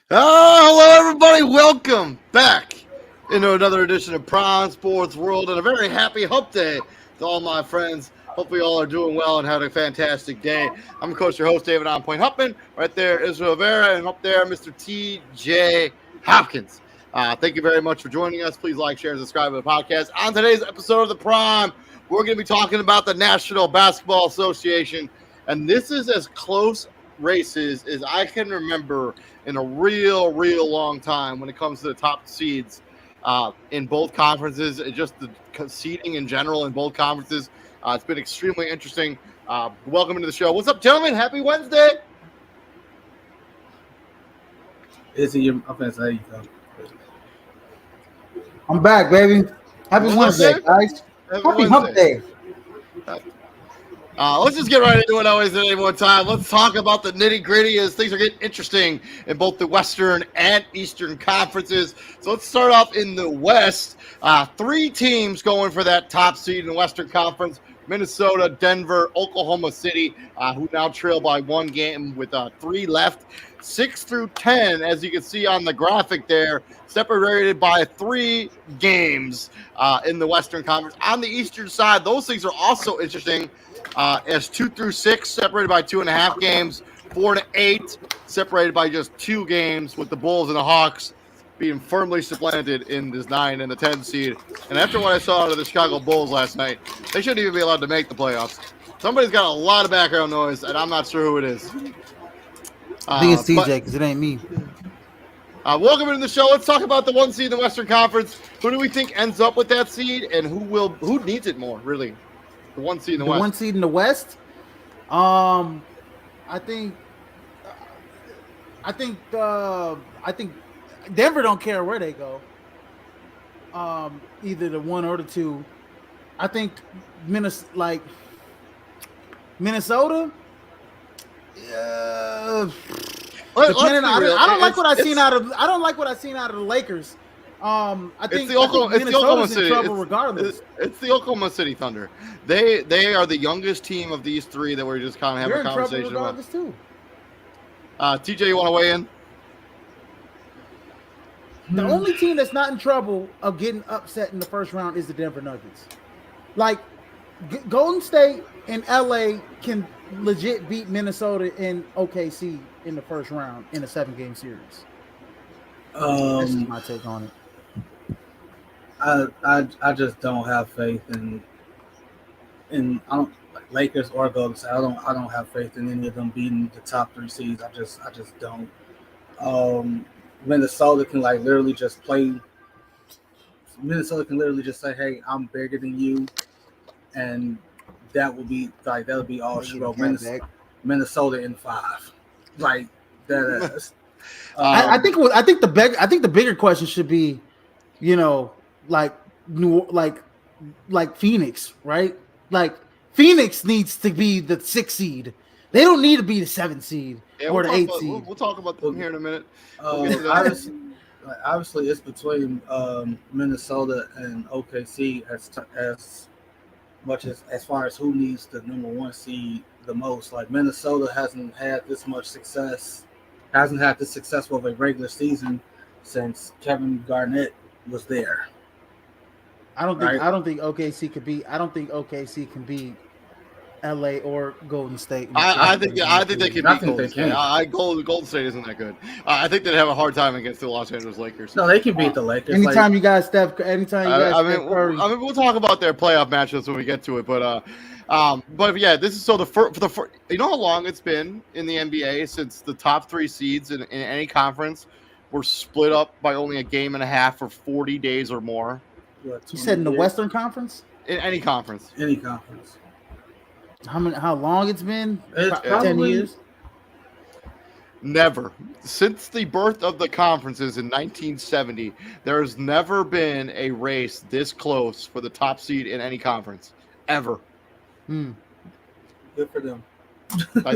Hello, everybody. Welcome back into another edition of Prime Sports World, and a very happy Hump Day to all my friends. Hopefully, you all are doing well and had a fantastic day. I'm, of course, your host, David On Point Huffman. Right there, Israel Vera, and up there, Mr. T.J. Hopkins. Thank you very much for joining us. Please like, share, and subscribe to the podcast. On today's episode of The Prime, we're going to be talking about the National Basketball Association, and this is as close races as I can remember in a real long time when it comes to the top seeds in both conferences, just the seeding in general in both conferences. It's been extremely interesting. Welcome to the show. What's up, gentlemen? Happy Wednesday. I'm back, baby. Happy Wednesday, guys. Happy Hump Day. Let's just get right into it. Always at any one time. Let's talk about the nitty gritty as things are getting interesting in both the Western and Eastern conferences. So let's start off in the West. Three teams going for that top seed in the Western Conference. Minnesota, Denver, Oklahoma City, who now trail by 1 game with 3 left. 6 through 10, as you can see on the graphic there, separated by 3 games in the Western Conference. On the Eastern side, those things are also interesting, as 2 through 6 separated by 2.5 games, 4 to 8 separated by just 2 games, with the Bulls and the Hawks being firmly supplanted in this 9 and the 10 seed. And after what I saw out of the Chicago Bulls last night, they shouldn't even be allowed to make the playoffs. Somebody's got a lot of background noise, and I'm not sure who it is. I think it's TJ because it ain't me. Welcome into the show. Let's talk about the 1 seed in the Western Conference. Who do we think ends up with that seed, and who needs it more, really? The 1 seed in the West. 1 seed in the West. I think Denver don't care where they go. Either the 1 or the 2. I think Minnesota. I don't like what I've seen out of. I don't like what I've seen out of the Lakers. I think Minnesota's in trouble regardless. It's the Oklahoma City Thunder. They are the youngest team of these 3 that we're just kind of having a conversation about. Too. TJ, you want to weigh in? The only team that's not in trouble of getting upset in the first round is the Denver Nuggets. Like, Golden State and LA can legit beat Minnesota and OKC in the first round in a 7-game series. That's just my take on it. I just don't have faith in I don't Lakers or Golden State. I don't have faith in any of them beating the top 3 seeds. I just don't. Minnesota can literally just play. Minnesota can literally just say, "Hey, I'm bigger than you," and that'll be all she wrote. Minnesota in 5, like that is. I think the bigger question should be, like Phoenix, right? Like Phoenix needs to be the 6th seed. They don't need to be the 7th seed or the 8th seed. We'll talk about them here in a minute. Obviously, it's between Minnesota and OKC as much as far as who needs the number 1 seed the most. Like Minnesota hasn't had this much success, hasn't had this successful of a regular season since Kevin Garnett was there. I don't think OKC can beat LA or Golden State. I think they can beat Golden State. Golden State isn't that good. I think they'd have a hard time against the Los Angeles Lakers. No, they can beat the Lakers. Anytime you guys Steph Curry. We'll talk about their playoff matchups when we get to it, but yeah, this is so you know how long it's been in the NBA since the top 3 seeds in any conference were split up by only a game and a half for 40 days or more. You said in the Western Conference? In any conference. Any conference. How long it's been? It's 10 years? Never. Since the birth of the conferences in 1970, there has never been a race this close for the top seed in any conference. Ever. Good for them. I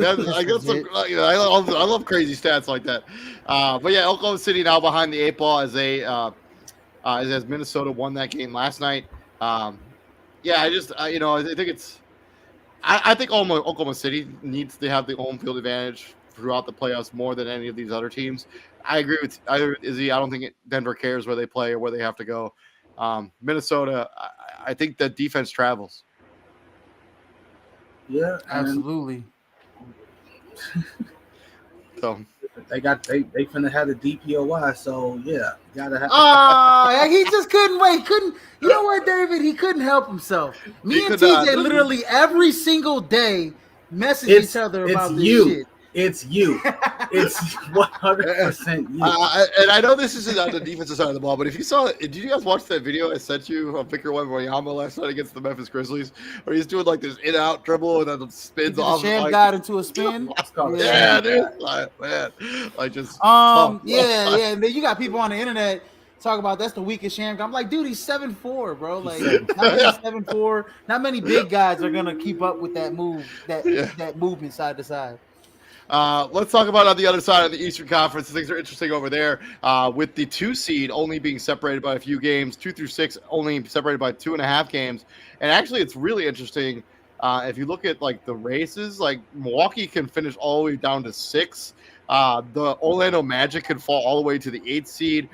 love crazy stats like that. But yeah, Oklahoma City now behind the 8 ball as as Minnesota won that game last night. I think Oklahoma City needs to have the home field advantage throughout the playoffs more than any of these other teams. I agree with Izzy. I don't think Denver cares where they play or where they have to go. Minnesota, I think that defense travels. Yeah, absolutely. So they finna have the DPOY. So yeah, gotta have. He just couldn't wait. You know what, David? He couldn't help himself. Me and TJ literally every single day message each other about this shit. It's you. It's 100% you. And I know this isn't on the defensive side of the ball, but if you saw it, did you guys watch that video I sent you of Victor Wembanyama last night against the Memphis Grizzlies, where he's doing like this in-out dribble and then it spins off? Sham got into a spin. Yeah, dude. Man, just. Yeah. And then you got people on the internet talk about that's the weakest Sham. I'm like, dude, he's 7'4", bro. Like, not 7'4". Not many big guys are gonna keep up with that move, that movement side to side. Let's talk about on the other side of the Eastern Conference. Things are interesting over there with the 2 seed only being separated by a few games, 2 through 6 only separated by 2.5 games. And actually, it's really interesting If you look at like the races, like Milwaukee can finish all the way down to 6. The Orlando Magic can fall all the way to the 8th seed.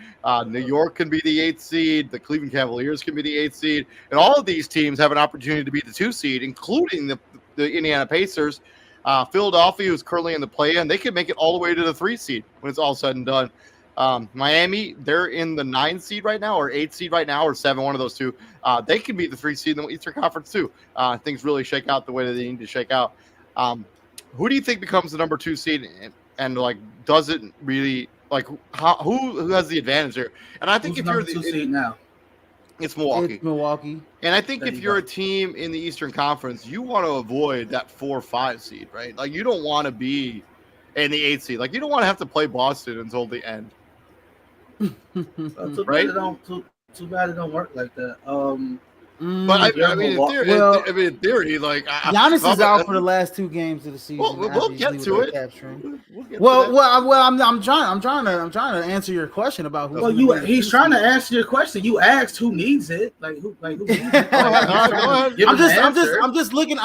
New York can be the 8th seed. The Cleveland Cavaliers can be the 8th seed. And all of these teams have an opportunity to be the 2 seed, including the Indiana Pacers. Philadelphia, who's currently in the play-in, they could make it all the way to the 3 seed when it's all said and done. Miami, they're in the 9 seed right now, or 8 seed right now, or 7, one of those two. They can be the 3 seed in the Eastern Conference too. Things really shake out the way that they need to shake out. Who do you think becomes the number 2 seed, and like, does it really, like, who has the advantage here? And I think Who's if you're the 2 seed now, it's Milwaukee. It's Milwaukee. And I think if you're a team in the Eastern Conference, you want to avoid that 4 or 5 seed, right? Like, you don't want to be in the 8 seed. Like, you don't want to have to play Boston until the end. too Right? Too bad it don't work like that. But I mean, in theory, like Giannis is out for the last 2 games of the season. We'll get to it. I'm trying to answer your question about who. Well, he's trying to answer your question. You asked who needs it, who needs it. I'm just looking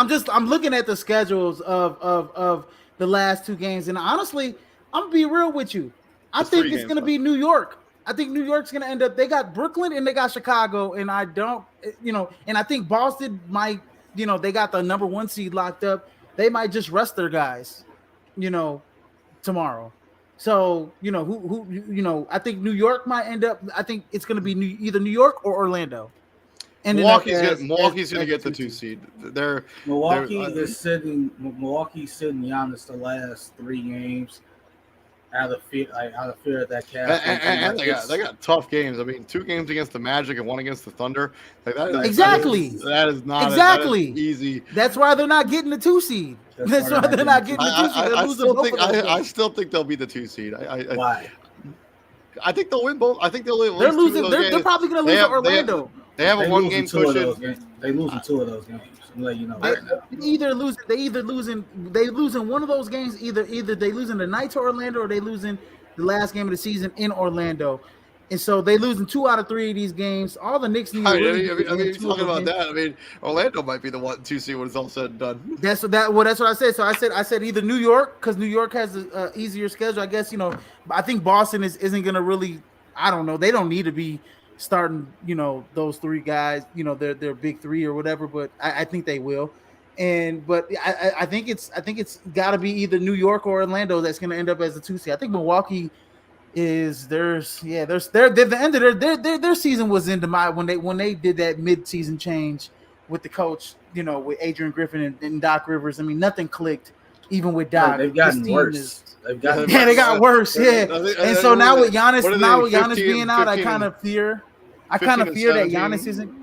at the schedules of the last 2 games, and honestly, I'm gonna be real with you. I think it's gonna be New York. I think New York's going to end up, they got Brooklyn and they got Chicago, and I don't, and I think Boston might, they got the number 1 seed locked up. They might just rest their guys, tomorrow. So, I think New York might end up, I think it's going to be either New York or Orlando. And Milwaukee's going to get the 2 seed. Milwaukee's sitting Giannis the last 3 games. Out of fear of that cap. And they got tough games. I mean, 2 games against the Magic and 1 against the Thunder. Like that, exactly. That is not easy. That's why they're not getting the 2 seed. That's why they're not getting the 2 seed. I still think they'll be the 2 seed. Why? I think they'll win both. I think they'll win. They're losing. They're probably going to lose to Orlando. They have a 1-game cushion. They lose in 2 of those games. I'm letting you know right now. They lose in one of those games. Either they lose in the night to Orlando, or they lose in the last game of the season in Orlando. And so they lose in 2 out of 3 of these games. All the Knicks need. You're talking about that. I mean, Orlando might be the 1-2 seed when it's all said and done. That's what I said. So I said either New York, because New York has an easier schedule. I guess I think Boston isn't going to really. I don't know. They don't need to be starting, those 3 guys, their big 3 or whatever, but I think they will. But I think it's got to be either New York or Orlando that's going to end up as the 2 seed. I think Milwaukee is the end of their season was into when they did that mid-season change with the coach, with Adrian Griffin and Doc Rivers. I mean, nothing clicked even with Doc. They've gotten worse. They got worse. Yeah. And so now with Giannis being out, I kind of fear that Giannis isn't.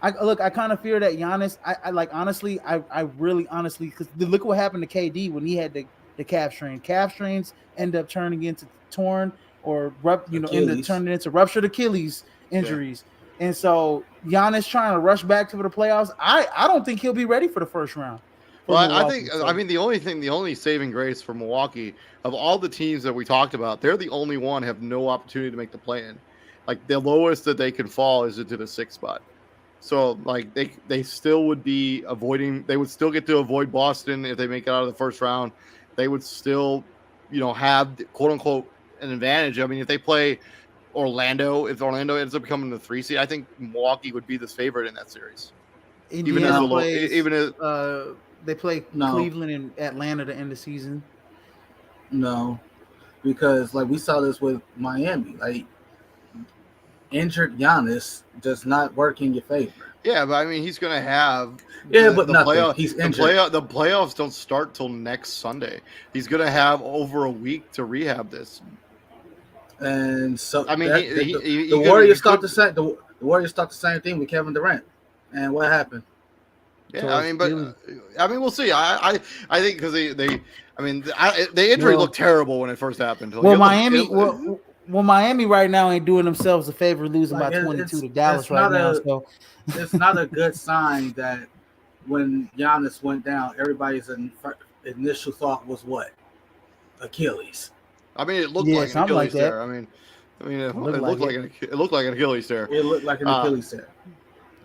I kind of fear that Giannis. I really honestly, because look what happened to KD when he had the calf strain. Calf strains end up turning into torn or end up turning into ruptured Achilles injuries. Yeah. And so Giannis trying to rush back to the playoffs. I don't think he'll be ready for the first round. Well, I think the only saving grace for Milwaukee of all the teams that we talked about, they're the only one have no opportunity to make the play-in. Like, the lowest that they can fall is into the 6th spot. So, like, they still would be avoiding. They would still get to avoid Boston if they make it out of the first round. They would still, have quote unquote an advantage. I mean, if they play Orlando, if Orlando ends up becoming the 3 seed, I think Milwaukee would be the favorite in that series. They play Cleveland and Atlanta to end the season. No, because like we saw this with Miami, like. Injured Giannis does not work in your favor. Yeah, but I mean, he's going to have. But nothing. He's injured. The playoffs don't start till next Sunday. He's going to have over a week to rehab this. And so, I mean, the Warriors thought the same. The Warriors thought the same thing with Kevin Durant. And what happened? Yeah, we'll see. I think because the injury looked terrible when it first happened. Miami right now ain't doing themselves a favor losing by 22 to Dallas right now. So it's not a good sign that when Giannis went down, everybody's initial thought was what? Achilles. I mean, it looked like an Achilles tear. I mean, it looked like an Achilles tear. It looked like an Achilles tear.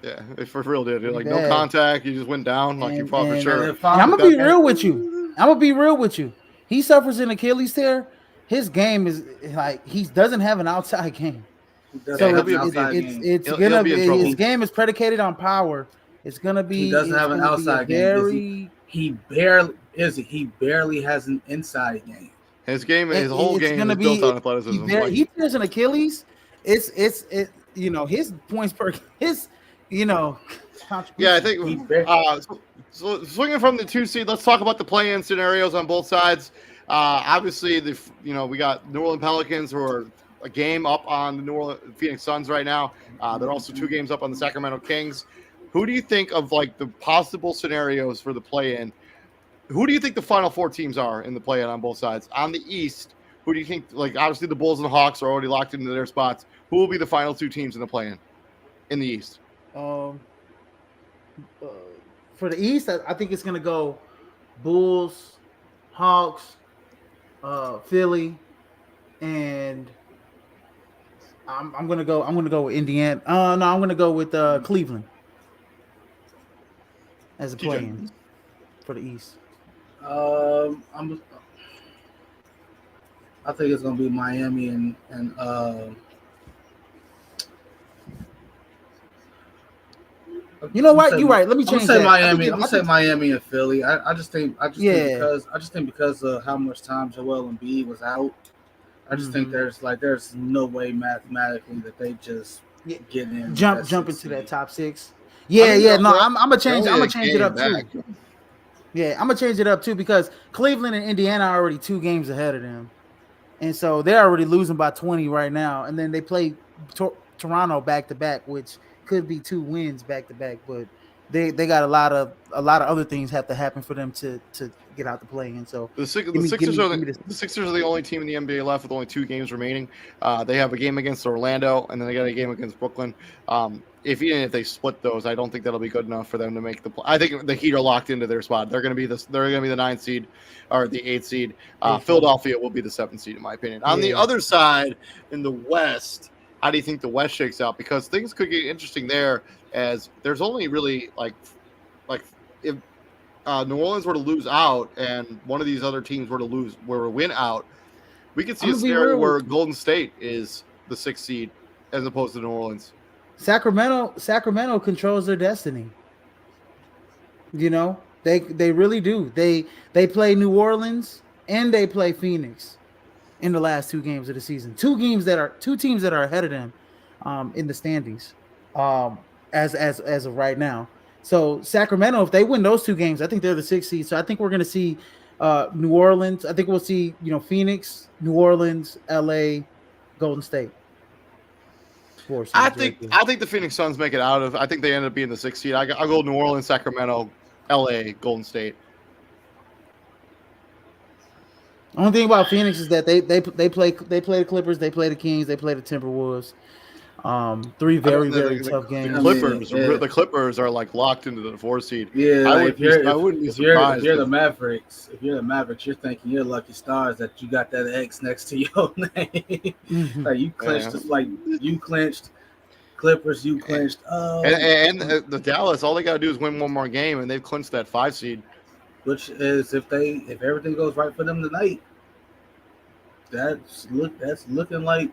Yeah, for real, dude. Like no Bad. contact, you just went down like you thought for And sure. if And I'm I'm gonna be real with you. I'm gonna be real with you. He suffers an Achilles tear. His game is like he doesn't have an outside game. he doesn't Yeah, So he'll have be an a, outside game. it's he'll gonna be in be his trouble. game is predicated on power. It's gonna He be doesn't it's have an gonna be a outside game. very He barely has an inside game. His game, his whole it's game gonna is built be on athleticism. he tears an Achilles. It his points per his Yeah, I contribution. think. So swinging from the 2 seed, let's talk about the play-in scenarios on both sides. Obviously, we got New Orleans Pelicans who are a game up on the New Orleans Phoenix Suns right now. They're also 2 games up on the Sacramento Kings. Who do you think of like the possible scenarios for the play-in? Who do you think the final 4 teams are in the play-in on both sides? On the East, who do you think? Like obviously the Bulls and the Hawks are already locked into their spots. Who will be the final 2 teams in the play-in in the East? For the East, I think it's gonna go Bulls, Hawks, Philly, and I'm gonna go with Indiana. No, I'm gonna go with Cleveland as a play-in for the East. I think it's gonna be Miami and you know what? You're right. Let me change that. Miami. I'm gonna say Miami and Philly. I just think because of how much time Joel Embiid was out, I just think there's no way mathematically that they just get in jump into that top 6. Yeah. No, I'm gonna change it up too. Yeah, I'm gonna change it up too because Cleveland and Indiana are already 2 games ahead of them, and so they're already losing by 20 right now. And then they play Toronto back to back, which could be 2 wins back to back, but they got a lot of other things have to happen for them to get out the play. And so the Sixers are the only team in the NBA left with only 2 games remaining. They have a game against Orlando, and then they got a game against Brooklyn. Even if they split those, I don't think that'll be good enough for them to make the play. I think the Heat are locked into their spot. They're going to be the 9th seed or the 8th seed. Philadelphia will be the 7th seed, in my opinion. On the other side, in the West, how do you think the West shakes out? Because things could get interesting there, as there's only really like if New Orleans were to lose out and one of these other teams were to win out, we could see a scenario where Golden State is the 6th seed as opposed to New Orleans. Sacramento controls their destiny. They really do. They play New Orleans and they play Phoenix in the last 2 games of the season. 2 teams that are ahead of them in the standings as of right now. So Sacramento, if they win those 2 games, I think they're the 6th seed. So I think we're going to see New Orleans. I think we'll see Phoenix, New Orleans, LA, Golden State. I think the Phoenix Suns make it out of. I think they end up being the 6th seed. I'll go New Orleans, Sacramento, LA, Golden State. The only thing about Phoenix is that they play the Clippers, they play the Kings, they play the Timberwolves. 3 very tough games. The Clippers are like locked into the 4th seed. Yeah, I wouldn't be surprised. If you're the Mavericks, you're thinking you're lucky stars that you got that X next to your name. Like you clinched Clippers, you clinched. And the Dallas, all they got to do is win one more game, and they've clinched that 5 seed. Which is if everything goes right for them tonight, that's looking like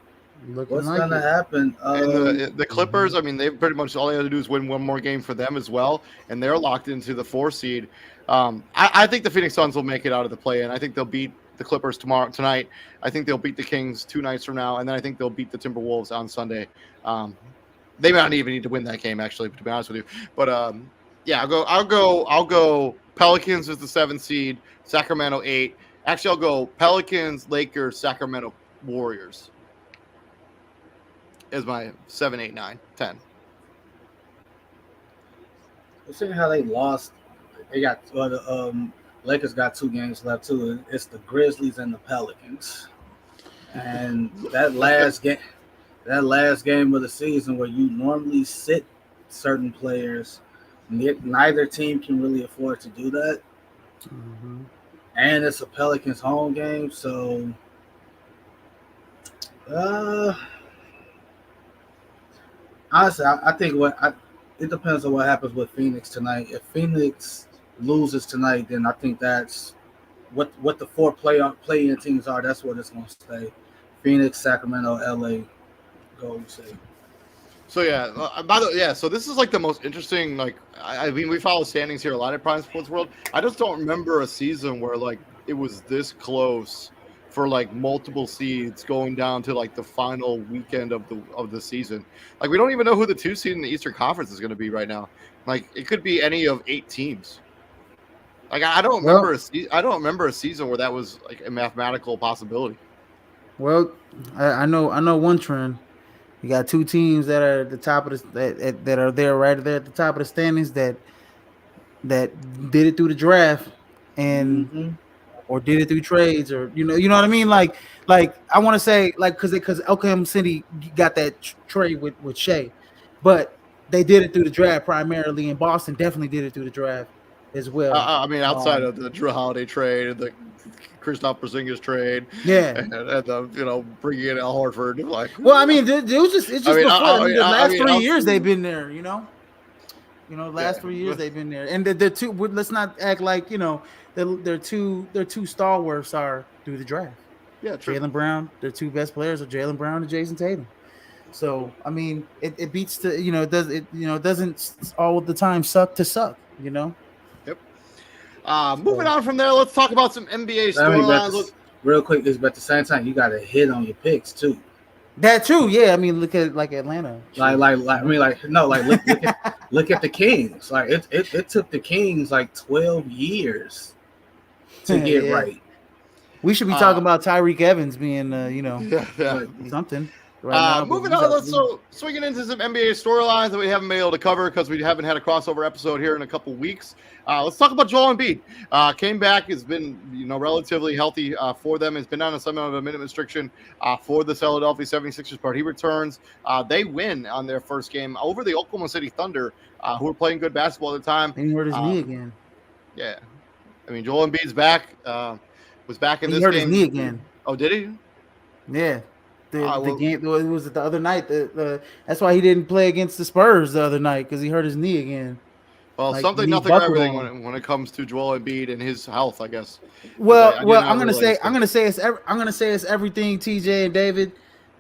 what's going to happen. And the Clippers, I mean, they pretty much all they have to do is win one more game for them as well, and they're locked into the 4th seed. I think the Phoenix Suns will make it out of the play-in. I think they'll beat the Clippers tonight. I think they'll beat the Kings 2 nights from now, and then I think they'll beat the Timberwolves on Sunday. They might not even need to win that game, actually, to be honest with you. But I'll go Pelicans as the 7th seed, Sacramento 8. Actually, I'll go Pelicans, Lakers, Sacramento, Warriors as my 7, 8, 9, 10. Seeing how they lost, they got the Lakers got 2 games left too. It's the Grizzlies and the Pelicans, and that last game of the season where you normally sit certain players, neither team can really afford to do that. Mm-hmm. And it's a Pelicans home game, so honestly, I think it depends on what happens with Phoenix tonight. If Phoenix loses tonight, then I think that's what the four play-in teams are. That's what it's going to stay. Phoenix, Sacramento, LA, Golden State. So yeah, by the yeah, so this is like the most interesting. Like, I mean, we follow standings here a lot at Prime Sports World. I just don't remember a season where like it was this close for like multiple seeds going down to like the final weekend of the season. Like, we don't even know who the 2 seed in the Eastern Conference is going to be right now. Like, it could be any of 8 teams. Like, I don't remember I don't remember a season where that was like a mathematical possibility. Well, I know one trend. You got 2 teams that are at the top of that are there right there at the top of the standings that did it through the draft and or did it through trades, or you know what I mean. Like I want to say like because Oklahoma City got that trade with Shea, but they did it through the draft primarily, and Boston definitely did it through the draft as well. I mean, outside of the Drew Holiday trade and the Kristaps Porzingis trade, yeah, and the bringing in Al Horford, like, well, I mean, it was just it's just I mean, before the last 3 I'll years see. they've been there, last 3 years they've been there, and the 2. Let's not act like their two stalwarts are through the draft. Yeah, true. Jaylen Brown, their 2 best players are Jaylen Brown and Jason Tatum. So I mean, it beats it doesn't all the time suck to suck. Yep. Moving on from there, let's talk about some NBA storylines. Real quick, but at the same time, you got to hit on your picks too. That too, yeah. I mean, look at like Atlanta. Look at the Kings. Like it took the Kings like 12 years to get right. We should be talking about Tyreek Evans being, something. Right now, moving on, let's swinging into some NBA storylines that we haven't been able to cover because we haven't had a crossover episode here in a couple weeks. Let's talk about Joel Embiid. Came back, has been relatively healthy for them. Has been on a 7-minute restriction for the Philadelphia 76ers part. He returns. They win on their first game over the Oklahoma City Thunder, who were playing good basketball at the time. And he hurt his knee again. Yeah, I mean, Joel Embiid's back. Was back in this game. He hurt his knee again. Oh, did he? Yeah. The game, it was the other night. That's why he didn't play against the Spurs the other night, because he hurt his knee again. Well, nothing or everything when it comes to Joel Embiid and his health, I guess. Well, I'm gonna say it's everything, TJ and David,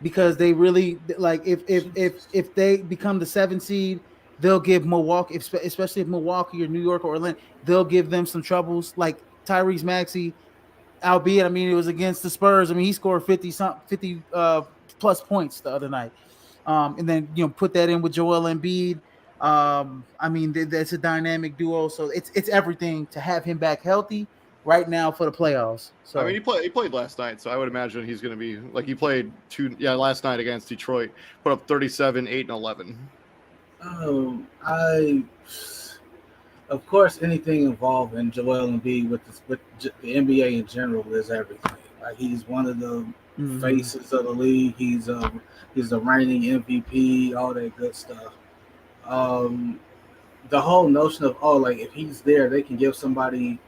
because they really like if they become the 7 seed, they'll give Milwaukee, especially if Milwaukee or New York or Orlando, they'll give them some troubles. Like Tyrese Maxey. Albeit, I mean, it was against the Spurs. I mean, he scored 50 plus points the other night, and then put that in with Joel Embiid. I mean, that's a dynamic duo. So it's everything to have him back healthy right now for the playoffs. So I mean, he played last night, so I would imagine he's going to be like he played last night against Detroit, put up 37, 8, and 11. Of course, anything involving Joel Embiid with the NBA in general is everything. Like, he's one of the faces of the league. He's the reigning MVP, all that good stuff. The whole notion of if he's there, they can give somebody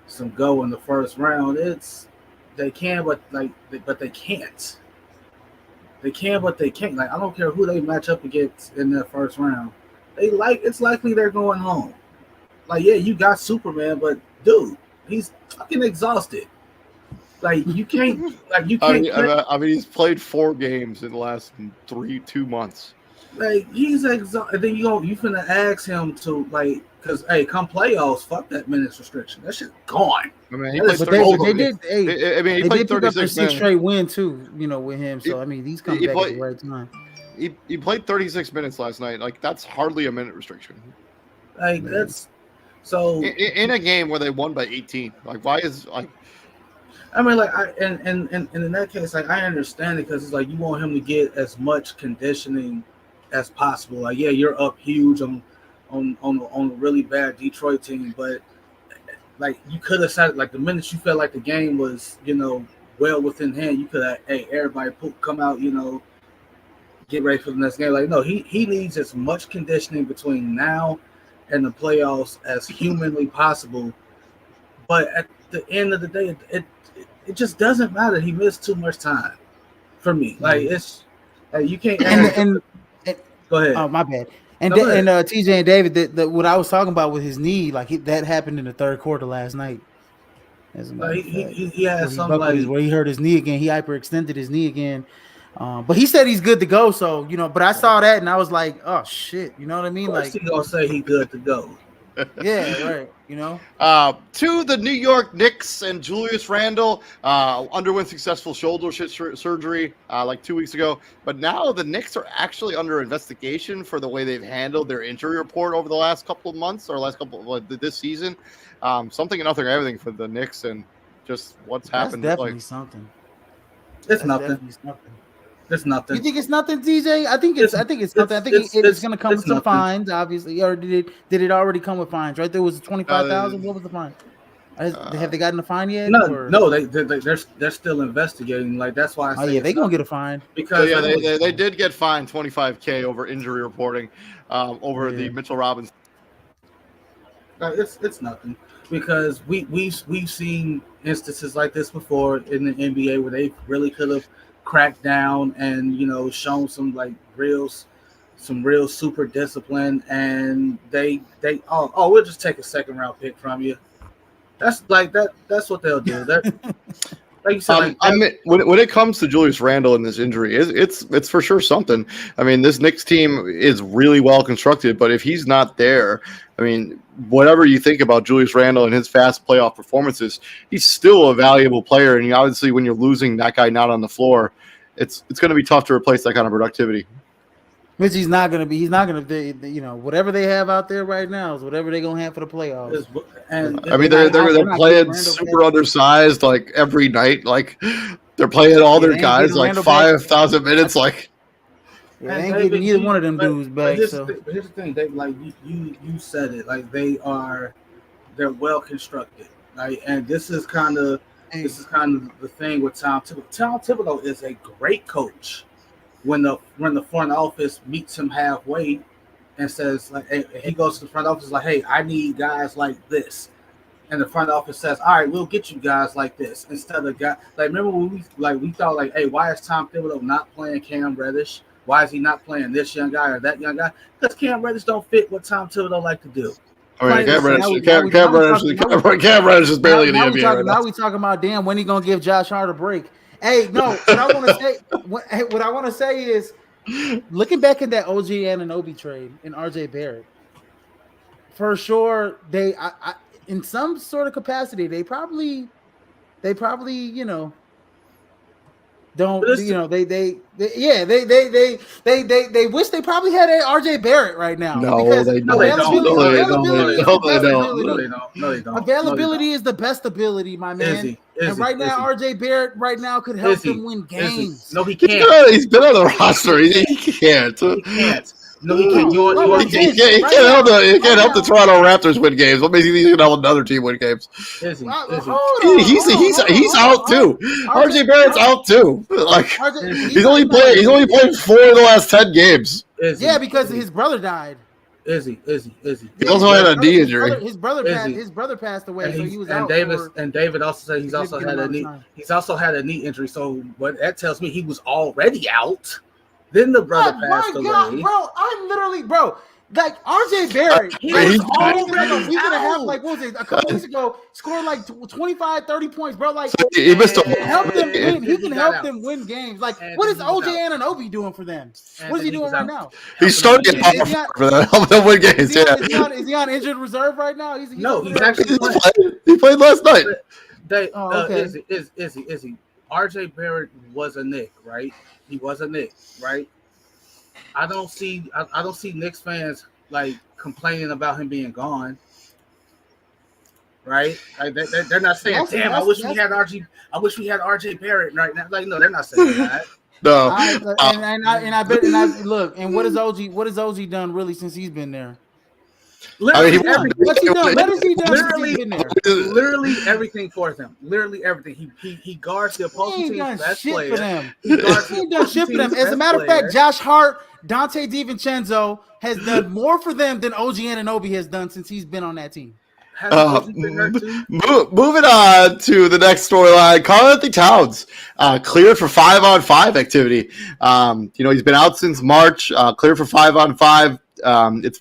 some go in the first round. They can, but they can't. They can, but they can't. Like, I don't care who they match up against in that first round. It's likely they're going home. Like, yeah, you got Superman, but dude, he's fucking exhausted. Like, you can't. I mean, he's played 4 games in the last 2 months. Like, he's exhausted. Then you finna ask him to because come playoffs, fuck that minutes restriction. That shit's gone. I mean, they did pick up their 6 straight win too. With him. So I mean, he's coming back at the right time. He played 36 minutes last night. Like, that's hardly a minute restriction. Like, that's. So in a game where they won by 18, like, why is like? I mean, like, and in that case, like, I understand it because it's like you want him to get as much conditioning as possible. Like, yeah, you're up huge on a really bad Detroit team, but like, you could have said, like, the minute you felt like the game was well within hand, you could have, hey, everybody come out, get ready for the next game. Like, no, he needs as much conditioning between now and the playoffs as humanly possible. But at the end of the day, it just doesn't matter. He missed too much time for me. Like, it's you can't. And go ahead. Oh, my bad. And TJ and David, what I was talking about with his knee, like that happened in the third quarter last night. As a matter of fact, he had some like where he hurt his knee again. He hyperextended his knee again. But he said he's good to go. So but I saw that and I was like, oh shit, you know what I mean? Like he gonna say he good to go. Yeah, right. To the New York Knicks and Julius Randle underwent successful shoulder surgery like 2 weeks ago, but now the Knicks are actually under investigation for the way they've handled their injury report over the last couple of months or this season. Something and nothing, everything for the Knicks and just what's happened. That's definitely something. It's nothing. It's nothing. You think it's nothing, DJ? I think it's nothing. I think it's going to come with some fines, obviously. Or did it already come with fines? Right, there was 25,000. What was the fine? Have they gotten a fine yet? No, they're still investigating. Like that's why I say they're gonna get a fine because they did get fined $25,000 over injury reporting over the Mitchell Robinson. It's nothing because we've seen instances like this before in the NBA where they really could have cracked down and shown some real super discipline, and they we'll just take a second round pick from you. That's what they'll do. That like you said, when it comes to Julius Randle and this injury, it's for sure something. I mean, this Knicks team is really well constructed, but if he's not there, I mean, whatever you think about Julius Randle and his fast playoff performances, he's still a valuable player. And obviously, when you're losing that guy not on the floor, it's going to be tough to replace that kind of productivity. Which he's not going to be. He's not going to be. Whatever they have out there right now is whatever they're going to have for the playoffs. And I mean, they're playing super undersized like every night. Like they're playing all their guys like 5,000 minutes. Like they ain't getting neither one of them dudes back. Here's the thing, Dave. Like you said it. Like they're well constructed. Right, and this is kind of the thing with Tom Thibodeau. Tom Thibodeau is a great coach. When the front office meets him halfway and says he goes to the front office like, hey, I need guys like this, and the front office says, all right, we'll get you guys like this instead of guys like remember when we thought like, hey, why is Tom Thibodeau not playing Cam Reddish? Why is he not playing this young guy or that young guy? Because Cam Reddish don't fit what Tom Thibodeau like to do. I mean, Cam Reddish is barely in the NBA right now. Now we talking about damn when he gonna give Josh Hart a break. Hey, no, what I want to say is, looking back at that OG Anunoby trade and RJ Barrett, for sure they, in some sort of capacity, they probably, don't they wish they probably had RJ Barrett right now. No, they don't. Availability is the best ability, my man. And right now, RJ Barrett could help them win games. No, he can't. He's been on the roster. He can't. He can't. No, he can't. He can't help the Toronto Raptors win games. What makes you think he can help another team win games? He's out too. RJ Barrett's out too. Like he's only played 4 of the last 10 games. Yeah, because his brother died. Izzy. He also had a knee injury. His brother passed away, so he was out. And David also said he's also had a knee. He's also had a knee injury. So what that tells me, he was already out. Then the brother passed away. God, bro, I'm literally, like RJ Barrett. He was already a week and a half, like what was it, a couple weeks ago, scored like 25, 30 points, bro. Like he missed help them win. He can help them win games. Like what is OJ Anunoby doing for them? What is he doing right now? He's starting to for them, help them win games. Is he on injured reserve right now? He's actually playing. He played last night. Izzy. RJ Barrett was a Knick, right? He was a Knick, right? I don't see Knicks fans like complaining about him being gone, right? Like they're not saying, "Damn, I wish we had RJ Barrett right now." Like, no, they're not saying that. No, look. And what has OG done really since he's been there? Literally everything for them. Literally everything. He guards the opposing team's best player. He ain't done shit for them. As a matter of fact, Josh Hart, Dante DiVincenzo has done more for them than OG Anunoby has done since he's been on that team. Moving on to the next storyline, Karl-Anthony Towns cleared for 5-on-5 activity. He's been out since March. Cleared for 5-on-5.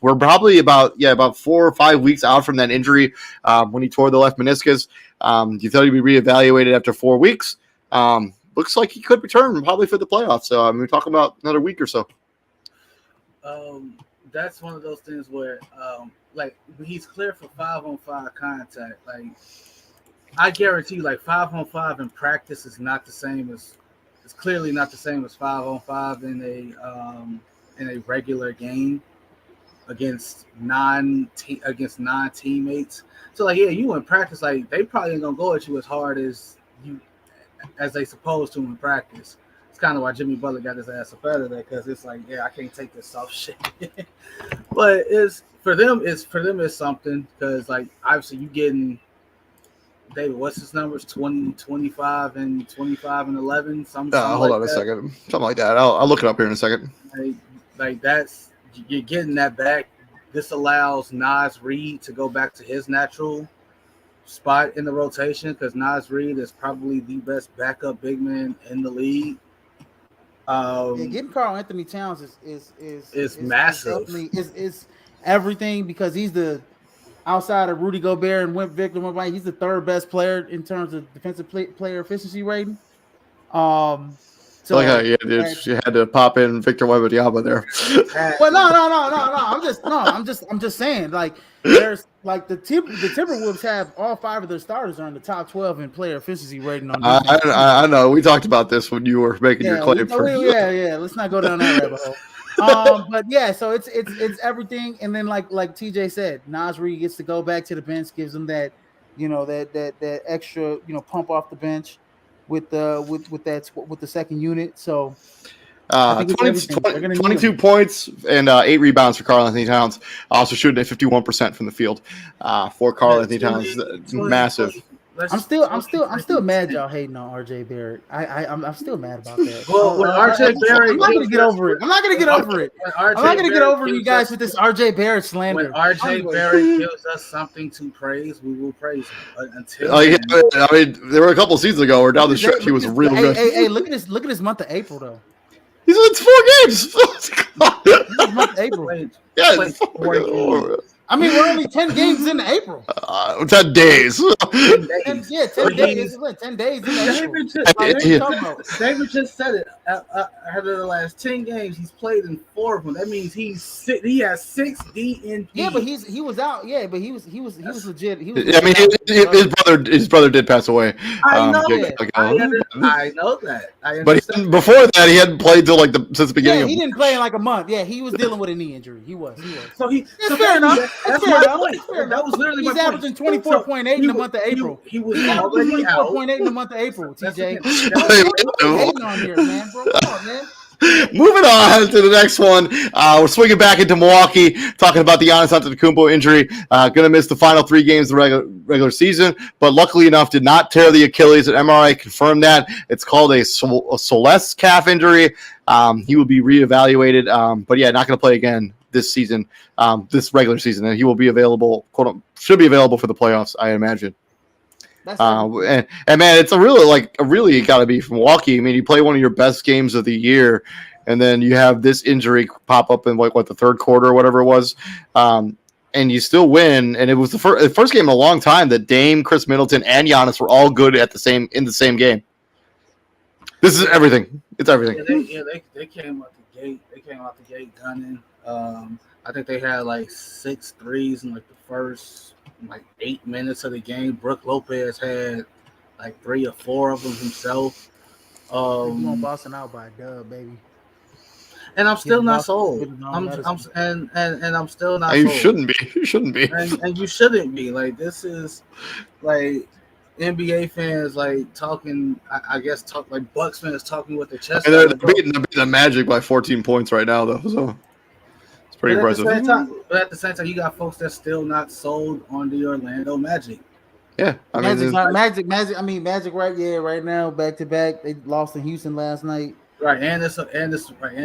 we're probably about 4 or 5 weeks out from that injury when he tore the left meniscus. You thought he'd be reevaluated after 4 weeks. Looks like he could return probably for the playoffs. So we're talking about another week or so. That's one of those things where, like, he's clear for 5-on-5 contact. Like, I guarantee you, like, 5-on-5 in practice is not the same as, it's clearly not the same as 5-on-5 in a regular game against non-teammates. So, like, yeah, you in practice, like, they probably ain't gonna go at you as hard as they supposed to in practice. It's kind of why Jimmy Butler got his ass up out of there, because it's like, yeah, I can't take this soft shit. But it's something, because, like, obviously you getting David, what's his numbers? 20, 25, and 25 and 11. Something Hold like on a that. second, something like that. I'll look it up here in a second. Like that's, you're getting that back. This allows Naz Reid to go back to his natural spot in the rotation, because Naz Reid is probably the best backup big man in the league. Getting Karl Anthony Towns is massive. Is everything, because he's the, outside of Rudy Gobert and Victor Wembanyama, he's the third best player in terms of defensive player efficiency rating. So you had to pop in Victor Wembanyama there. Well, no. I'm just saying, like, there's like the Timberwolves have all 5 of their starters are in the top 12 in player efficiency rating on defense. I know. We talked about this when you were making your claim. Let's not go down that rabbit hole. But yeah, so it's everything, and then like TJ said, Naz Reid gets to go back to the bench, gives them that, that extra, pump off the bench with the second unit. So 22 points and 8 rebounds for Karl Anthony Towns. Also shooting at 51% from the field for Karl Anthony Towns. Massive. I'm still mad y'all hating on RJ Barrett. I'm still mad about that. Well, when RJ Barrett, I'm not gonna get over it. I'm not gonna get over you guys with this RJ Barrett slander. When RJ Barrett gives us something to praise, we will praise him. But until there were a couple seasons ago where down the stretch he was real good. Hey, look at this month of April though. He's in 4 games. This month of April. Yeah, I mean, we're only 10 games into April. 10 days. 10 days. 10 days. 10 days into April. David just said it. Out of the last 10 games, he's played in 4 of them. That means he has 6 DNP. Yeah, but he was out. Yeah, but he was legit. His brother did pass away. I know that. But before that, he hadn't played till since the beginning. Yeah, he didn't play in like a month. Yeah, he was dealing with a knee injury. He was. So fair enough. That's my point. That was literally he's averaging 24.8 in the month of April. He was already out. 24.8 in the month of April, TJ. Hating on here, man, bro. Come on, man. Moving on to the next one. We're swinging back into Milwaukee, talking about the Giannis Antetokounmpo injury. Going to miss the final 3 games of the regular season, but luckily enough did not tear the Achilles. An MRI confirmed that. It's called a Soles calf injury. He will be reevaluated, but yeah, not going to play again this season, this regular season, and he will be available. Should be available for the playoffs, I imagine. And man, it's a really got to be from Milwaukee. I mean, you play one of your best games of the year, and then you have this injury pop up in the third quarter or whatever it was, and you still win. And it was the first game in a long time that Dame, Chris Middleton, and Giannis were all good in the same game. This is everything. It's everything. They came out the gate. They came out the gate gunning. I think they had 6 threes in the first 8 minutes of the game. Brook Lopez had 3 or 4 of them himself. You want Boston out by a dub, baby. And I'm still not sold. I'm still not sold. You shouldn't be. You shouldn't be. And you shouldn't be. This is NBA fans talking. I guess Bucks fans talking with their chest. And they're beating the Magic by 14 points right now, though. So. Pretty impressive. But at the same time, you got folks that's still not sold on the Orlando Magic. Yeah, Magic. I mean, Magic. Right now, back to back. They lost in Houston last night. Right, and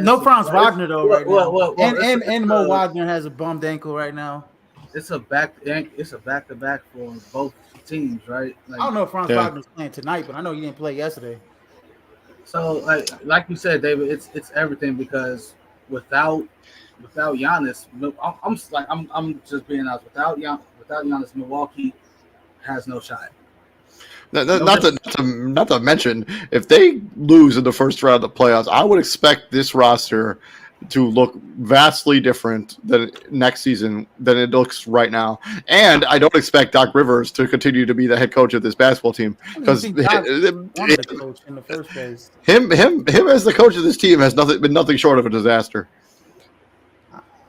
no Franz Wagner though. Right now. Well, and Mo Wagner has a bummed ankle right now. It's a back to back for both teams, right? I don't know if Franz Wagner's playing tonight, but I know he didn't play yesterday. So, like you said, David, it's everything, because without without Giannis, I'm just being honest. Without Giannis, Milwaukee has no shot. Not to mention, if they lose in the first round of the playoffs, I would expect this roster to look vastly different than next season than it looks right now. And I don't expect Doc Rivers to continue to be the head coach of this basketball team because wanted to coach in the first place. Him as the coach of this team has been nothing short of a disaster.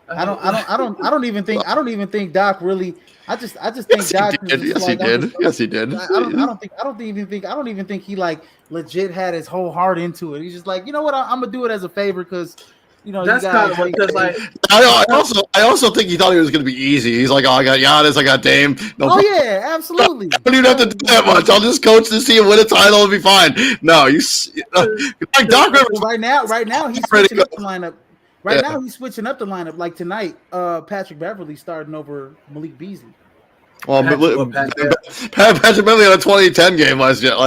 I don't even think Doc really. I just think Doc. Yes, he did. Yes, he did. I don't even think he like legit had his whole heart into it. He's just like, you know what, I'm gonna do it as a favor because. That's kind of because like I also think he thought it was going to be easy. He's like, oh, I got Giannis, I got Dame. Yeah, absolutely. I don't even have to do that much. I'll just coach this team, win a title, and be fine. No, like Doc Rivers. Right now he's switching up the lineup. Now he's switching up the lineup. Like tonight, Patrick Beverly starting over Malik Beasley. Well, Patrick Beverly had a 2010 game last night.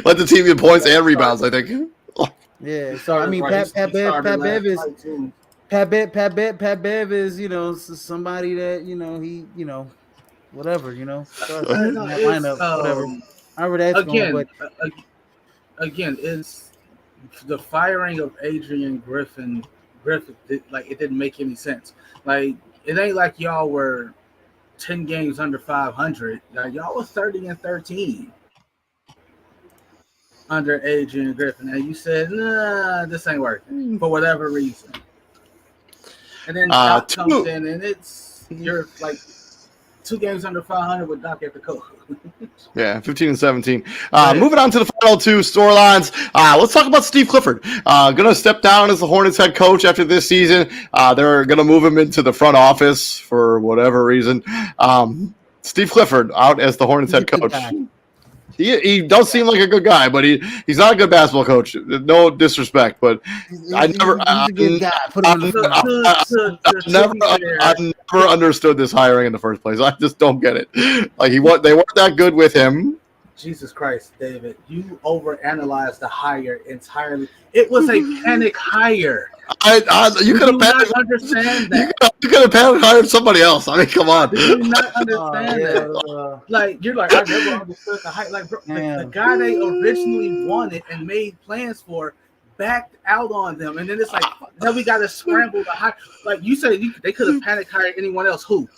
Led the team in points and rebounds, I think. Yeah, so I mean, Pat Bev is somebody that he whatever lineup whatever. However that's again, going, again, it's the firing of Adrian Griffin. It didn't make any sense. Like it ain't like y'all were 10 games under 500. Like y'all were 30-13. Under Adrian Griffin, and you said, "Nah, this ain't working for whatever reason." And then Doc comes in, and you're like 2 games under 500 with Doc at the coach. Yeah, 15 and 17. Moving on to the final 2 storylines. Let's talk about Steve Clifford. Gonna step down as the Hornets head coach after this season. They're gonna move him into the front office for whatever reason. Steve Clifford out as the Hornets head coach. He does seem like a good guy, but he's not a good basketball coach. No disrespect, but I never understood this hiring in the first place. I just don't get it. Like they weren't that good with him. Jesus Christ, David, you overanalyzed the hire entirely. It was a panic hire. You could have understand that. You could have panic hired somebody else. I mean, come on. Do you not understand that? Like you're like, I never understood the hire. Like bro, the guy they originally wanted and made plans for backed out on them, and then it's like now we got to scramble to hire. Like you said, they could have panic hired anyone else. Who?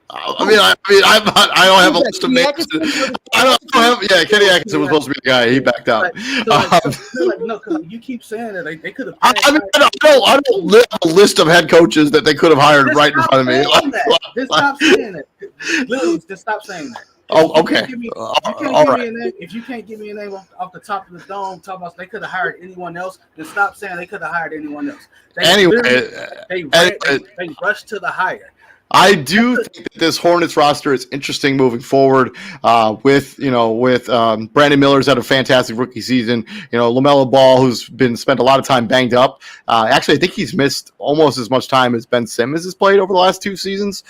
I don't have a list of names. I don't have. Yeah, Kenny Atkinson was supposed to be the guy. He backed out. No, because you keep saying that they could have. I don't have a list of head coaches that they could have hired right in front of me. Just stop saying that. Literally, just stop saying that. Oh, okay. If you can't give me a name off the top of the dome, talk about they could have hired anyone else, then stop saying they could have hired anyone else. They rushed to the hire. I do think that this Hornets roster is interesting moving forward. With Brandon Miller's had a fantastic rookie season. LaMelo Ball, who's spent a lot of time banged up. Actually, I think he's missed almost as much time as Ben Simmons has played over the last 2 seasons,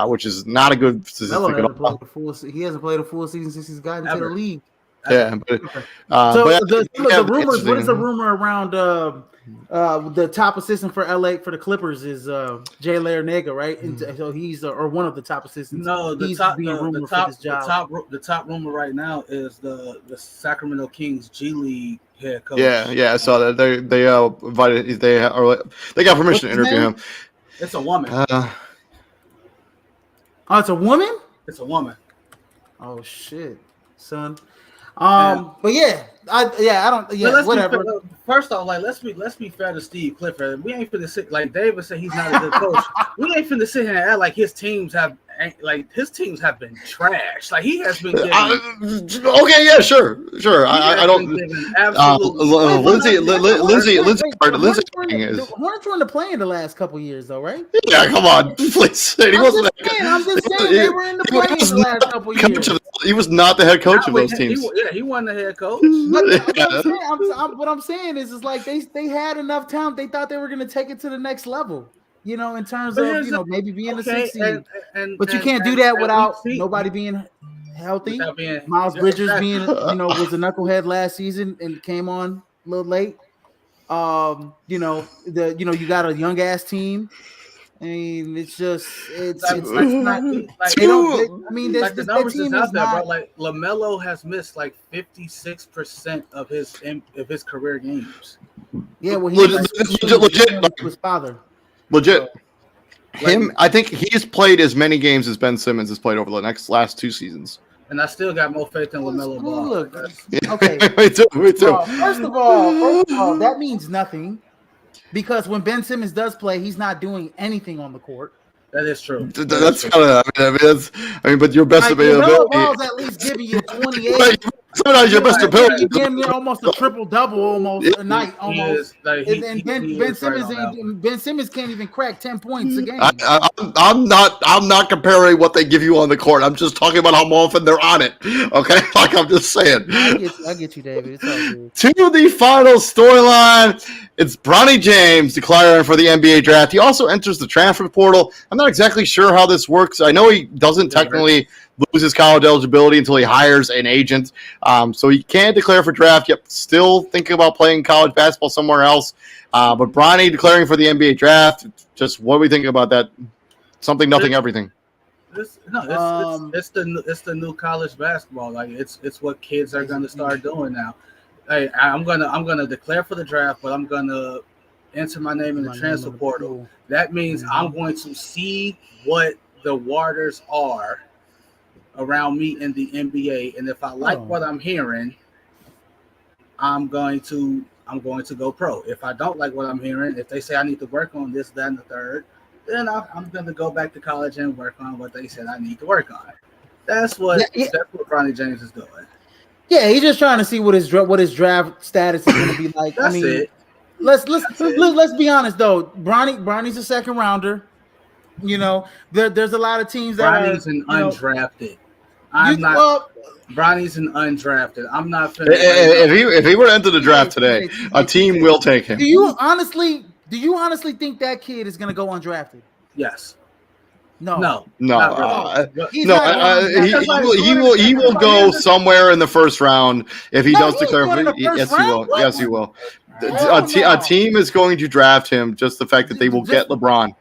which is not a good statistic at all. He hasn't played a full season since he's gotten into the league. Yeah, but the rumors. What is the rumor around the top assistant for LA for the Clippers is Jay Larranaga, right? And so he's or one of the top assistants. No, the top rumor right now is the Sacramento Kings G League head coach. Yeah, I saw that they invited they got permission to interview him. It's a woman. It's a woman. It's a woman. Oh shit, son. But whatever. First off, like let's be fair to Steve Clifford. We ain't finna sit like David said he's not a good coach. We ain't finna sit here and act like his teams have been trash. Like he has been getting. Okay, yeah, sure. I don't. Lindsay. The Hornets were in the play in the last couple years, though, right? Yeah, come on, please. I'm just saying they were in the play in the last couple years. He was not the head coach of those teams. He wasn't the head coach. What I'm saying is like they had enough talent. They thought they were going to take it to the next level. In terms of maybe being a 6 seed. But you can't do that without nobody being healthy. Miles Bridges being was a knucklehead last season and came on a little late. You got a young ass team. I mean, it's not. Like, They don't. I mean, like the that numbers team is out is there, bro. not. Like LaMelo has missed like 56% of his career games. Yeah, well, legit, to his father. legit. So, I think he's played as many games as Ben Simmons has played over the last 2 seasons. and I still got more faith in LaMelo Ball. Look, Yeah. okay. me too. Well, first of all, that means nothing because when Ben Simmons does play, he's not doing anything on the court. That is true. That's kind of. But your best LaMelo availability. Ball's at least giving you 28. Right, sometimes your best ability. Damn near almost a triple double, almost a night, almost. Ben Simmons Ben Simmons can't even crack 10 points a game. I'm not comparing what they give you on the court. I'm just talking about how often they're on it. Okay, like I'm just saying. I get you, David. It's all good. To the final storyline, it's Bronny James declaring for the NBA draft. He also enters the transfer portal. I'm not exactly sure how this works. I know he doesn't technically lose his college eligibility until he hires an agent. So he can declare for draft, yet still thinking about playing college basketball somewhere else. But Bronny declaring for the NBA draft, just what do we think about that? Something, nothing, everything. It's the new college basketball. Like it's what kids are gonna start doing now. Hey, I'm gonna declare for the draft, but I'm gonna enter my name in the transfer portal. That means I'm going to see what the waters are around me in the NBA, and if I like what I'm hearing, I'm going to go pro. If I don't like what I'm hearing, if they say I need to work on this, that, and the third, then I'm going to go back to college and work on what they said I need to work on. That's what Bronny James is doing. Yeah, he's just trying to see what his draft status is going to be like. That's it. Let's be honest though. Bronny's a second rounder. You know, there's a lot of teams that Bronny's an undrafted. Bronny's an undrafted. I'm not. If he were to enter the draft today, a team will take him. Do you honestly think that kid is going to go undrafted? Yes. No. He will go somewhere in the first round if he does declare. Yes, he will. Yes, he will. A team is going to draft him. Just the fact that they will get LeBron